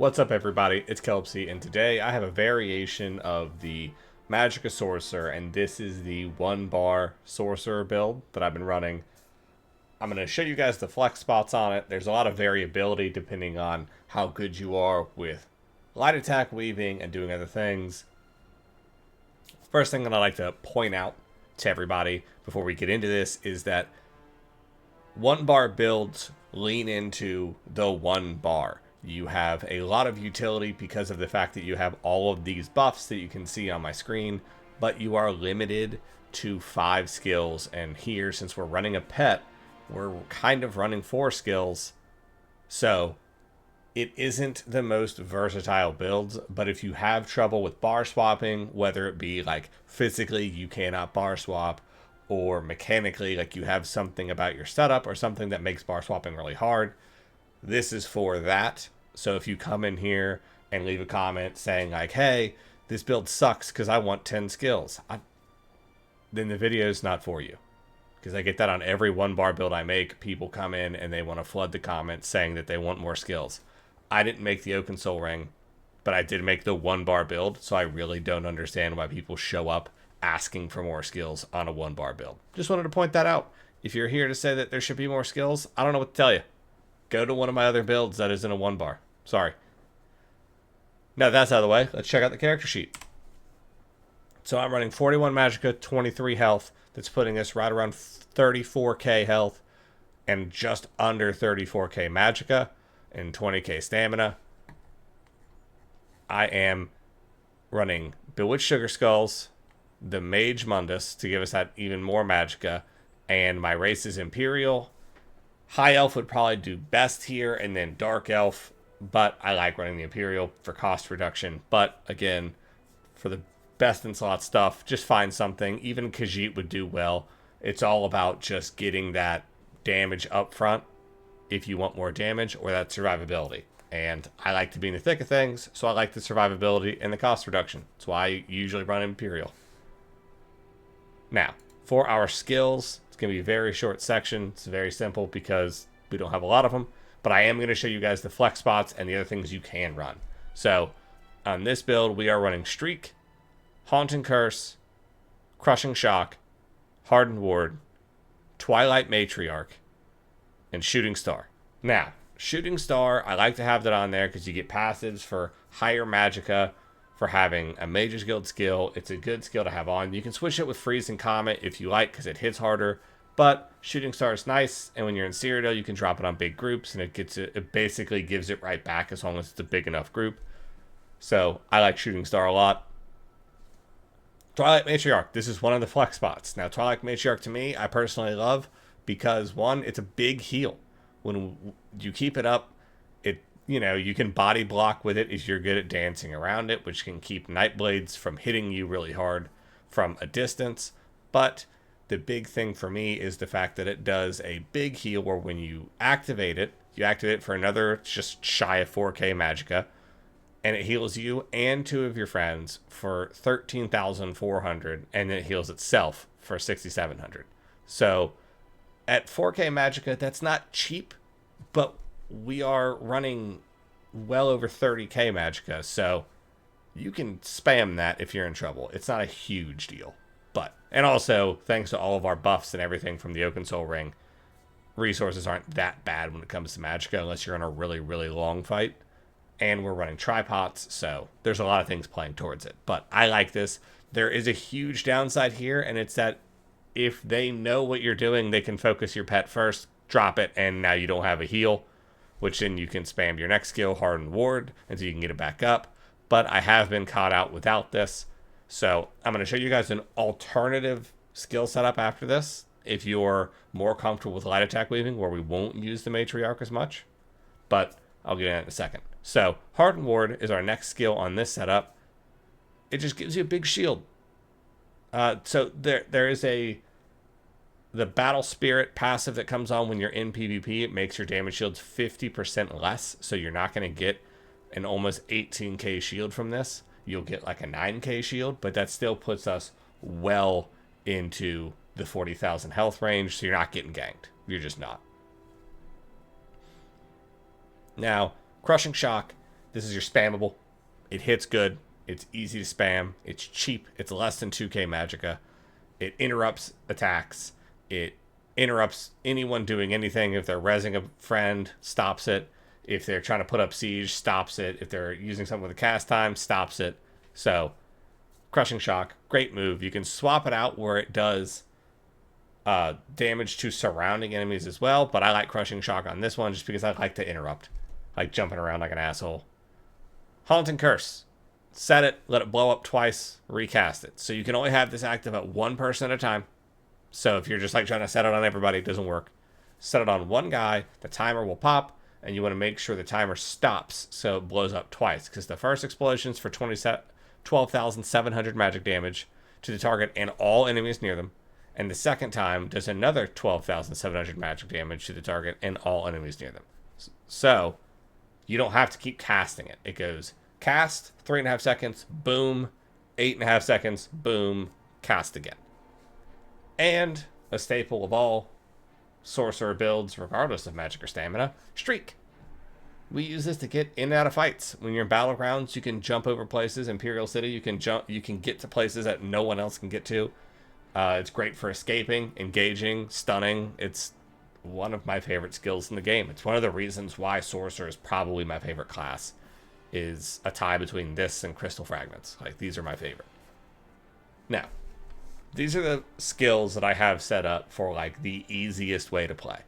What's up, everybody? It's Kelpsy, and today I have a variation of the Magicka Sorcerer, and this is the 1-bar Sorcerer build that I've been running. I'm going to show you guys the flex spots on it. There's a lot of variability depending on how good you are with light attack weaving and doing other things. First thing that I like to point out to everybody before we get into this is that 1-bar builds lean into the 1-bar. You have a lot of utility because of the fact that you have all of these buffs that you can see on my screen, but you are limited to 5 skills. And here, since we're running a pet, we're kind of running 4 skills. So it isn't the most versatile builds, but if you have trouble with bar swapping, whether it be like physically you cannot bar swap, or mechanically like you have something about your setup or something that makes bar swapping really hard, this is for that. So if you come in here and leave a comment saying like, hey, this build sucks because I want 10 skills, then the video is not for you. Because I get that on every 1-bar build I make. People come in and they want to flood the comments saying that they want more skills. I didn't make the Oaken Soul Ring, but I did make the 1-bar build, so I really don't understand why people show up asking for more skills on a 1-bar build. Just wanted to point that out. If you're here to say that there should be more skills, I don't know what to tell you. Go to one of my other builds that isn't a 1-bar. Sorry. Now that's out of the way, let's check out the character sheet. So I'm running 41 Magicka, 23 health. That's putting us right around 34k health and just under 34k Magicka and 20k stamina. I am running Bewitched Sugar Skulls, the Mage Mundus to give us that even more Magicka, and my race is Imperial. High Elf would probably do best here, and then Dark Elf, but I like running the Imperial for cost reduction. But again, for the best in slot stuff, just find something. Even Khajiit would do well. It's all about just getting that damage up front if you want more damage, or that survivability. And I like to be in the thick of things, so I like the survivability and the cost reduction. That's why I usually run Imperial. Now, for our skills, it's going to be a very short section. It's very simple because we don't have a lot of them. But I am going to show you guys the flex spots and the other things you can run. So, on this build, we are running Streak, Haunting Curse, Crushing Shock, Hardened Ward, Twilight Matriarch, and Shooting Star. Now, Shooting Star, I like to have that on there because you get passives for higher Magicka, for having a Mage's Guild skill. It's a good skill to have on. You can switch it with Freeze and Comet if you like because it hits harder, but Shooting Star is nice, and when you're in Cyrodiil, you can drop it on big groups, and it basically gives it right back as long as it's a big enough group. So I like Shooting Star a lot. Twilight Matriarch, this is one of the flex spots. Now, Twilight Matriarch to me, I personally love because, one, it's a big heal. When you keep it up, you can body block with it if you're good at dancing around it, which can keep Nightblades from hitting you really hard from a distance. But the big thing for me is the fact that it does a big heal where when you activate it for another just shy of 4k Magicka, and it heals you and 2 of your friends for 13,400, and then it heals itself for 6,700. So at 4k Magicka, that's not cheap, but we are running well over 30k Magicka, so you can spam that if you're in trouble. It's not a huge deal. And also, thanks to all of our buffs and everything from the Oaken Soul Ring, resources aren't that bad when it comes to Magicka unless you're in a really, really long fight. And we're running tripods, so there's a lot of things playing towards it. But I like this. There is a huge downside here, and it's that if they know what you're doing, they can focus your pet first, drop it, and now you don't have a heal, which then you can spam your next skill, Hardened Ward, until you can get it back up. But I have been caught out without this. So I'm going to show you guys an alternative skill setup after this, if you're more comfortable with light attack weaving, where we won't use the Matriarch as much. But I'll get into that in a second. So Hardened Ward is our next skill on this setup. It just gives you a big shield. So there is the Battle Spirit passive that comes on when you're in PvP. It makes your damage shields 50% less, so you're not going to get an almost 18k shield from this. You'll get like a 9k shield, but that still puts us well into the 40,000 health range, so you're not getting ganked. You're just not. Now, Crushing Shock This is your spammable. It hits good. It's easy to spam. It's cheap. It's less than 2k magicka. It interrupts attacks. It interrupts anyone doing anything. If they're rezzing a friend, stops it. If they're trying to put up siege, stops it. If they're using something with a cast time, stops it. So, Crushing Shock, great move. You can swap it out where it does damage to surrounding enemies as well, but I like Crushing Shock on this one just because I like to interrupt. Like jumping around like an asshole. Haunting Curse. Set it, let it blow up twice, recast it. So you can only have this active at one person at a time. So if you're just like trying to set it on everybody, it doesn't work. Set it on one guy, the timer will pop, and you want to make sure the timer stops so it blows up twice. Because the first explosion's for 12,700 magic damage to the target and all enemies near them. And the second time does another 12,700 magic damage to the target and all enemies near them. So you don't have to keep casting it. It goes cast, 3.5 seconds, boom, 8.5 seconds, boom, cast again. And a staple of all sorcerer builds, regardless of magic or stamina, Streak. We use this to get in and out of fights. When you're in battlegrounds, you can jump over places. Imperial City, you can get to places that no one else can get to. It's great for escaping, engaging, stunning. It's one of my favorite skills in the game. It's one of the reasons why Sorcerer is probably my favorite class. Is a tie between this and Crystal Fragments. Like, these are my favorite. Now, these are the skills that I have set up for, like, the easiest way to play.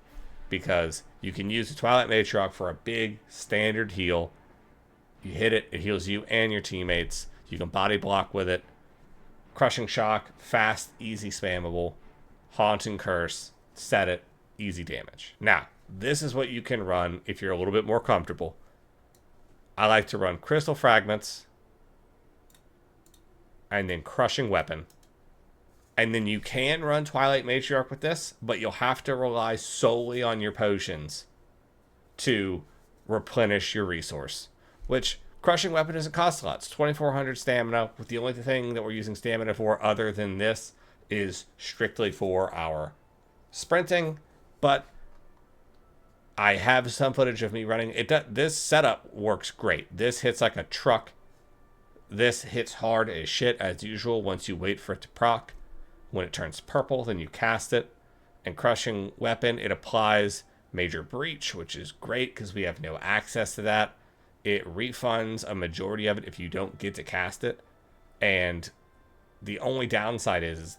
Because you can use the Twilight Matriarch for a big, standard heal. You hit it, it heals you and your teammates. You can body block with it. Crushing Shock, fast, easy spammable. Haunting Curse, set it, easy damage. Now, this is what you can run if you're a little bit more comfortable. I like to run Crystal Fragments, and then Crushing Weapon. And then you can run Twilight Matriarch with this, but you'll have to rely solely on your potions to replenish your resource. Which, Crushing Weapon doesn't cost a lot. It's 2,400 stamina, with the only thing that we're using stamina for other than this is strictly for our sprinting. But I have some footage of me running. This setup works great. This hits like a truck. This hits hard as shit as usual once you wait for it to proc. When it turns purple, then you cast it. And Crushing Weapon, it applies Major Breach, which is great because we have no access to that. It refunds a majority of it if you don't get to cast it. And the only downside is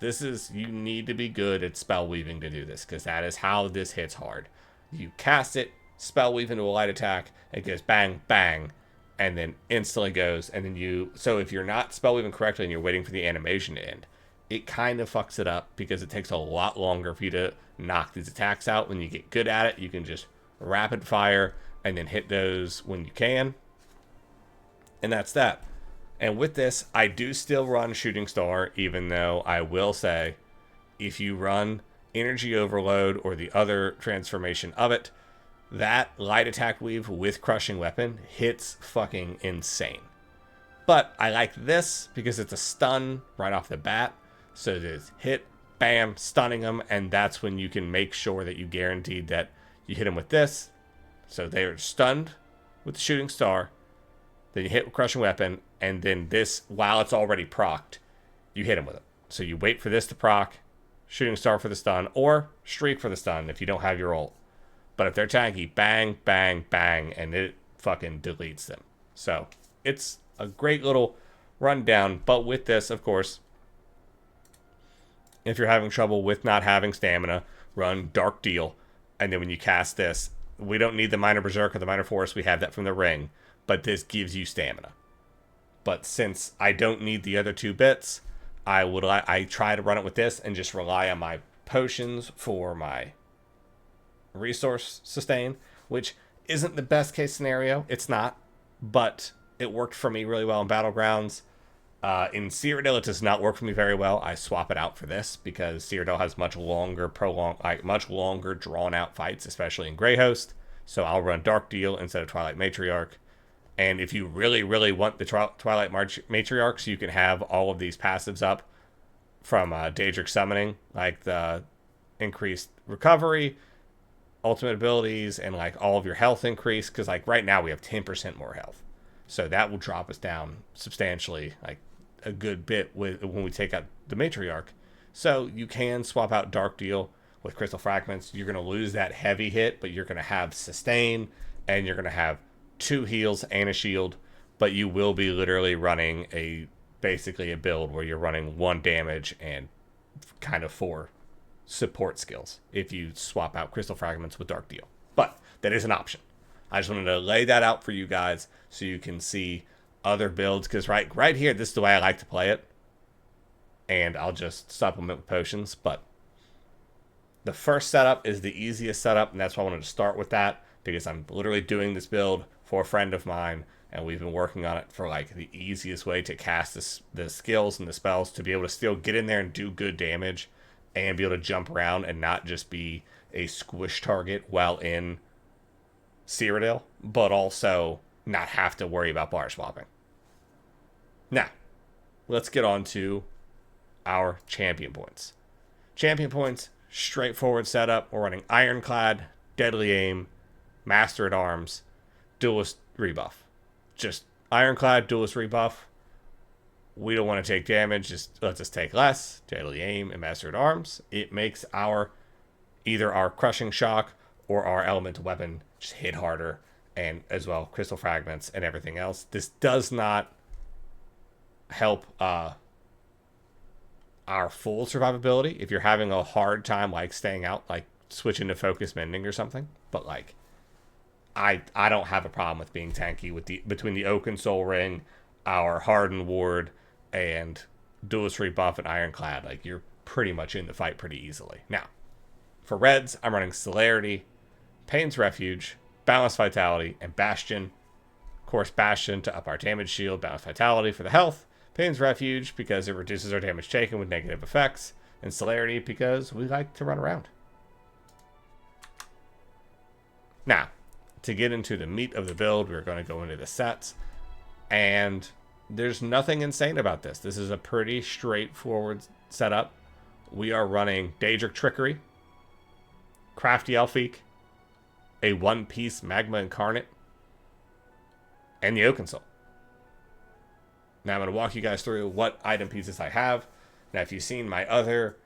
you need to be good at spell weaving to do this, because that is how this hits hard. You cast it, spell weave into a light attack, it goes bang, bang, and then instantly goes, and then so if you're not spell weaving correctly and you're waiting for the animation to end, it kind of fucks it up because it takes a lot longer for you to knock these attacks out. When you get good at it, you can just rapid fire and then hit those when you can. And that's that. And with this, I do still run Shooting Star, even though I will say, if you run Energy Overload or the other transformation of it, that light attack weave with Crushing Weapon hits fucking insane. But I like this because it's a stun right off the bat. So there's hit, bam, stunning them, and that's when you can make sure that you guaranteed that you hit them with this. So they're stunned with the Shooting Star, then you hit with Crushing Weapon, and then this, while it's already procced, you hit them with it. So you wait for this to proc, Shooting Star for the stun, or Streak for the stun if you don't have your ult. But if they're tanky, bang, bang, bang, and it fucking deletes them. So it's a great little rundown. But with this, of course, if you're having trouble with not having stamina, run Dark Deal. And then when you cast this, we don't need the Minor Berserk or the Minor Force. We have that from the ring. But this gives you stamina. But since I don't need the other two bits, I try to run it with this and just rely on my potions for my resource sustain, which isn't the best case scenario. It's not, but it worked for me really well in Battlegrounds. In Cyrodiil, it does not work for me very well. I swap it out for this because Cyrodiil has much longer drawn out fights, especially in Greyhost. So I'll run Dark Deal instead of Twilight Matriarch. And if you really, really want the Twilight Matriarchs, you can have all of these passives up from Daedric Summoning, like the increased recovery, ultimate abilities, and like all of your health increase. Because like right now we have 10% more health. So that will drop us down substantially, like a good bit when we take out the Matriarch. So you can swap out Dark Deal with Crystal Fragments. You're going to lose that heavy hit, but you're going to have sustain, and you're going to have 2 heals and a shield. But you will be literally running basically a build where you're running 1 damage and kind of 4 support skills if you swap out Crystal Fragments with Dark Deal. But that is an option. I just wanted to lay that out for you guys so you can see other builds, because right here, this is the way I like to play it. And I'll just supplement with potions. But the first setup is the easiest setup, and that's why I wanted to start with that, because I'm literally doing this build for a friend of mine, and we've been working on it for like the easiest way to cast the skills and the spells to be able to still get in there and do good damage and be able to jump around and not just be a squish target while in Cyrodiil, but also not have to worry about bar swapping. Now, let's get on to our champion points. Champion points, straightforward setup. We're running Ironclad, Deadly Aim, Master at Arms, Duelist rebuff. Just Ironclad, Duelist rebuff. We don't want to take damage, just lets us take less. Deadly Aim and Master at Arms. It makes either our Crushing Shock or our Elemental Weapon just hit harder, and as well Crystal Fragments and everything else. This does not help our full survivability if you're having a hard time like staying out, like switching to Focus Mending or something. But like I don't have a problem with being tanky with between the Oaken Soul Ring, our Hardened Ward, and Duelist Rebuff and Ironclad. Like, you're pretty much in the fight pretty easily. Now, for reds, I'm running Celerity, Pain's Refuge, Balanced Vitality, and Bastion. Of course, Bastion to up our damage shield, Balanced Vitality for the health, Pain's Refuge because it reduces our damage taken with negative effects, and Celerity because we like to run around. Now, to get into the meat of the build, we're going to go into the sets, and there's nothing insane about this. This is a pretty straightforward setup. We are running Daedric Trickery, Crafty Elfique, a one-piece Magma Incarnate, and the Oaken Soul. Now I'm going to walk you guys through what item pieces I have. Now, if you've seen my other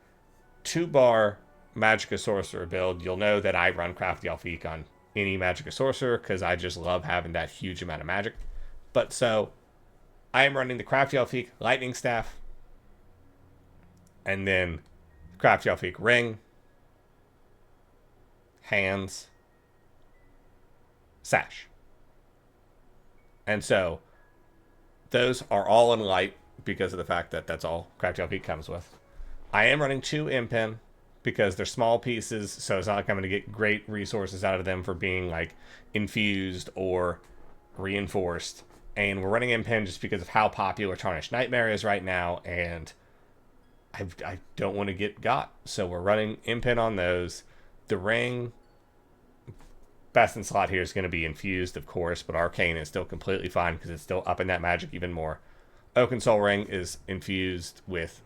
2-bar Magicka Sorcerer build, you'll know that I run Crafty Elfique on any Magicka Sorcerer because I just love having that huge amount of magic. But so, I am running the Crafty Elfique Lightning Staff, and then Crafty Elfique Ring, Hands, Sash. And so, those are all in light because of the fact that that's all Crafty Elfique comes with. I am running 2 Impin because they're small pieces, so it's not like I'm going to get great resources out of them for being like infused or reinforced. And we're running Impin just because of how popular Tarnished Nightmare is right now, and I don't want to get got. So we're running Impin on those. The ring, best in slot here is going to be infused, of course, but Arcane is still completely fine because it's still upping that magic even more. Oaken Soul Ring is infused with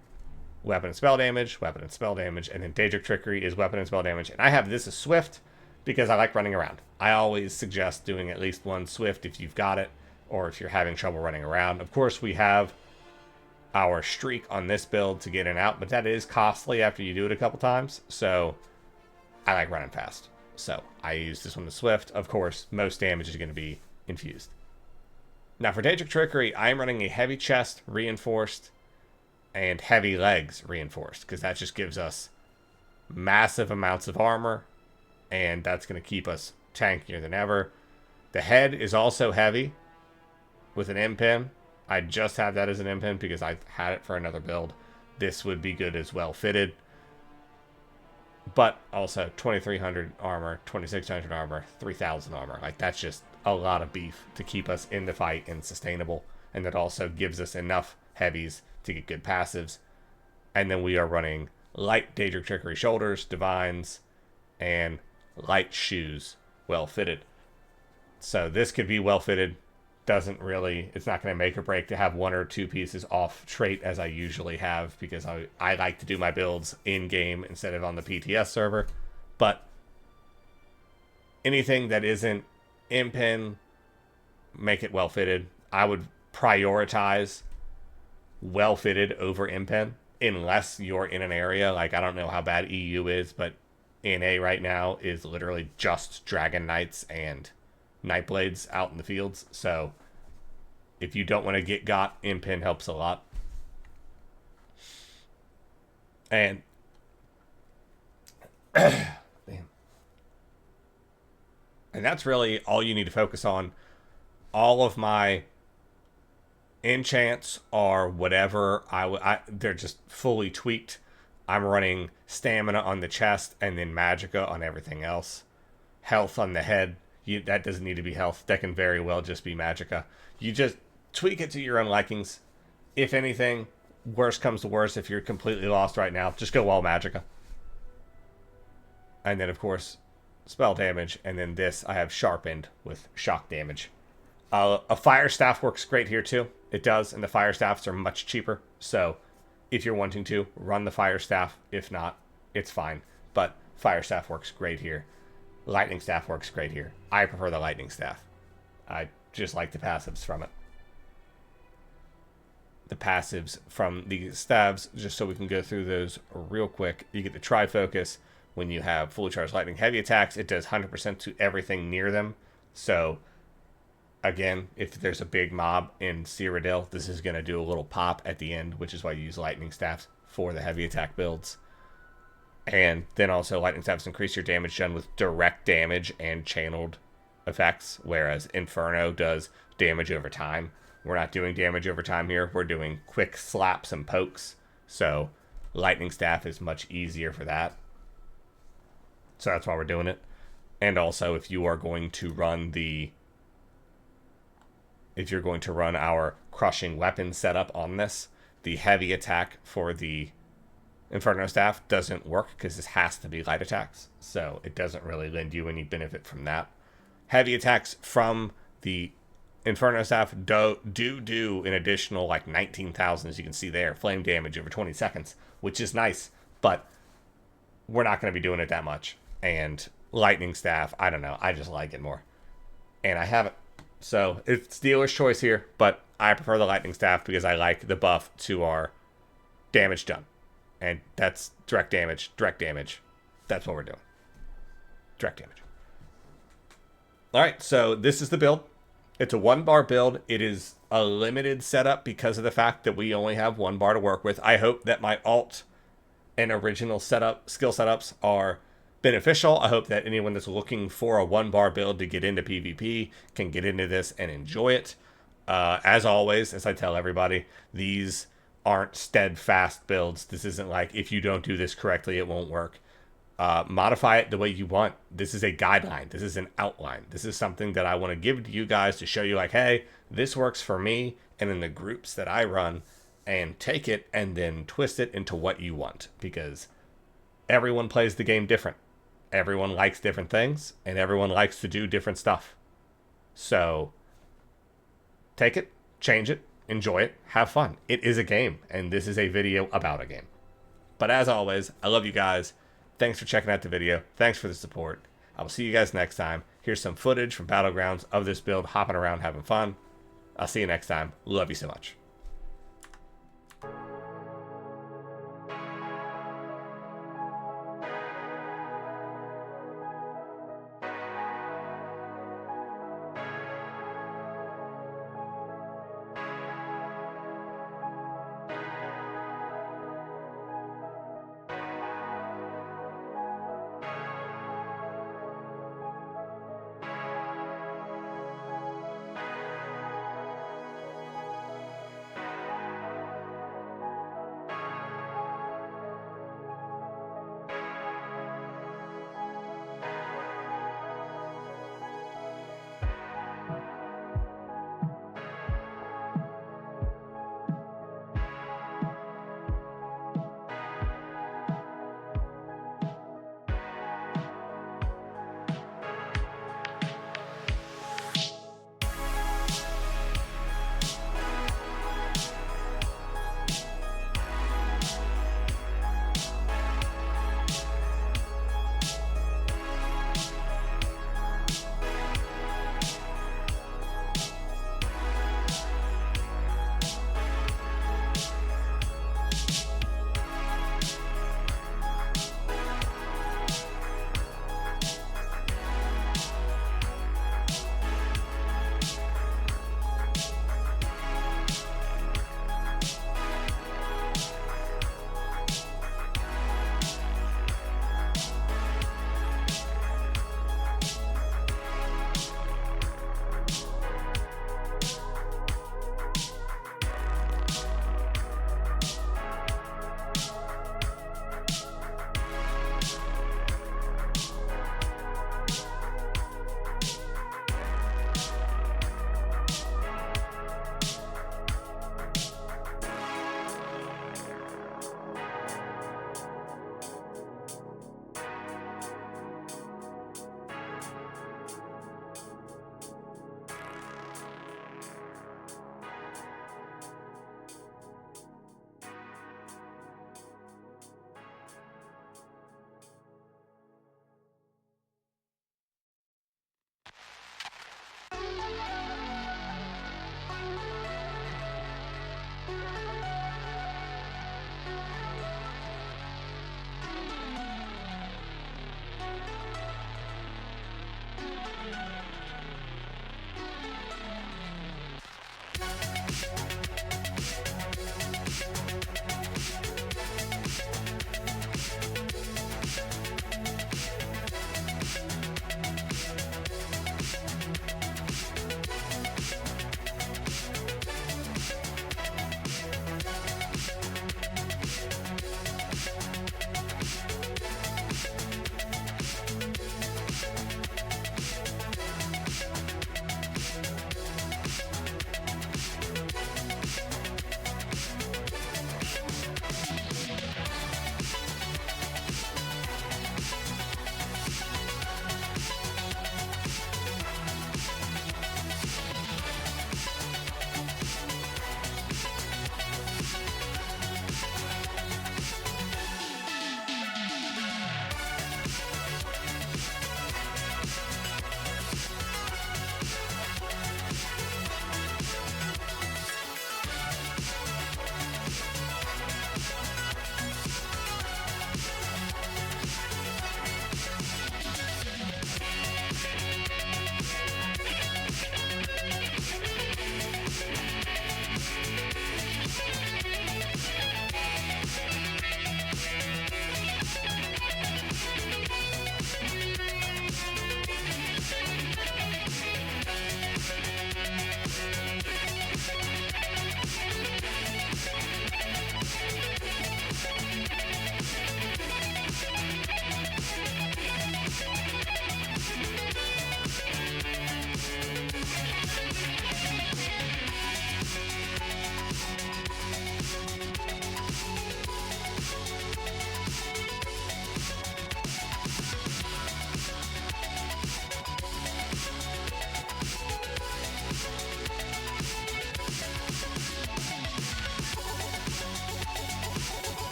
weapon and spell damage, and then Daedric Trickery is weapon and spell damage. And I have this as Swift because I like running around. I always suggest doing at least 1 Swift if you've got it, or if you're having trouble running around. Of course, we have our Streak on this build to get in and out, but that is costly after you do it a couple times, so I like running fast. So I use this one to Swift. Of course, most damage is going to be infused. Now for Daedric Trickery, I'm running a Heavy Chest Reinforced and Heavy Legs Reinforced, because that just gives us massive amounts of armor, and that's going to keep us tankier than ever. The head is also heavy with an Impin. I just have that as an Impin because I had it for another build. This would be good as well fitted. But also 2,300 armor, 2,600 armor, 3,000 armor. Like, that's just a lot of beef to keep us in the fight and sustainable. And that also gives us enough heavies to get good passives. And then we are running light Daedric Trickery shoulders, divines, and light shoes, well fitted. So this could be well fitted. It's not going to make or break to have 1 or 2 pieces off trait as I usually have, because I like to do my builds in game instead of on the PTS server. But anything that isn't Impin, make it well fitted. I would prioritize well-fitted over Impen unless you're in an area. Like, I don't know how bad EU is, but NA right now is literally just Dragon Knights and Nightblades out in the fields. So if you don't want to get got, Impen helps a lot. And damn. And that's really all you need to focus on. All of my enchants are whatever they're just fully tweaked. I'm running stamina on the chest and then magicka on everything else. Health on the head. That doesn't need to be health. That can very well just be magicka. You just tweak it to your own likings. If anything, worst comes to worst, if you're completely lost right now, just go all magicka. And then, of course, spell damage. And then this, I have sharpened with shock damage. A fire staff works great here too. It does, and the fire staffs are much cheaper. So if you're wanting to, run the fire staff. If not, it's fine. But fire staff works great here. Lightning staff works great here. I prefer the lightning staff. I just like the passives from it. The passives from the stabs, just so we can go through those real quick. You get the tri-focus. When you have fully charged lightning heavy attacks, it does 100% to everything near them. So again, if there's a big mob in Cyrodiil, this is going to do a little pop at the end, which is why you use lightning staffs for the heavy attack builds. And then also lightning staffs increase your damage done with direct damage and channeled effects, whereas Inferno does damage over time. We're not doing damage over time here. We're doing quick slaps and pokes. So lightning staff is much easier for that. So that's why we're doing it. And also, if you're going to run our crushing weapon setup on this, the heavy attack for the Inferno staff doesn't work because this has to be light attacks. So it doesn't really lend you any benefit from that. Heavy attacks from the Inferno staff do an additional like 19,000, as you can see there, flame damage over 20 seconds, which is nice, but we're not going to be doing it that much. And lightning staff, I don't know, I just like it more. And I have it. So it's dealer's choice here, but I prefer the lightning staff because I like the buff to our damage done. And that's direct damage. That's what we're doing. Direct damage. All right, so this is the build. It's a 1-bar build. It is a limited setup because of the fact that we only have 1 bar to work with. I hope that my alt and original skill setups are beneficial. I hope that anyone that's looking for a 1-bar build to get into PvP can get into this and enjoy it. As always, as I tell everybody, these aren't steadfast builds. This isn't like, if you don't do this correctly, it won't work. Modify it the way you want. This is a guideline. This is an outline. This is something that I want to give to you guys to show you like, hey, this works for me and in the groups that I run, and take it and then twist it into what you want, because everyone plays the game different. Everyone likes different things, and everyone likes to do different stuff. So take it, change it, enjoy it, have fun. It is a game, and this is a video about a game. But as always, I love you guys. Thanks for checking out the video. Thanks for the support. I will see you guys next time. Here's some footage from Battlegrounds of this build, hopping around, having fun. I'll see you next time. Love you so much.